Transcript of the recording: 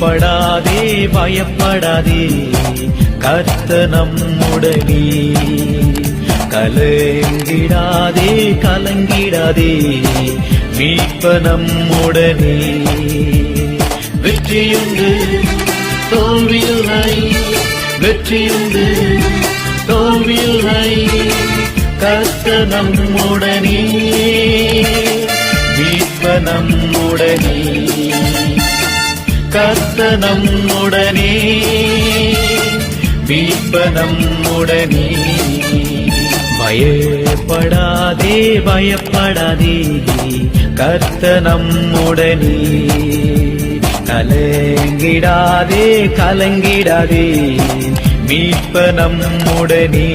படாதே பயப்படாதே கர்த்தர் நம்முடனே கலங்கிடாதே கலங்கிடாதே மீட்பர் நம்முடனே வெற்றியுண்டு தோல்வியில்லை வெற்றியுண்டு தோல்வியில்லை கர்த்தர் நம்முடனே மீட்பர் நம்முடனே கர்த்தர் நம்முடனே மீட்பர் நம்முடனே பயப்படாதே பயப்படாதே கர்த்தர் நம்முடனே கலங்கிடாதே கலங்கிடாதே மீட்பர் நம்முடனே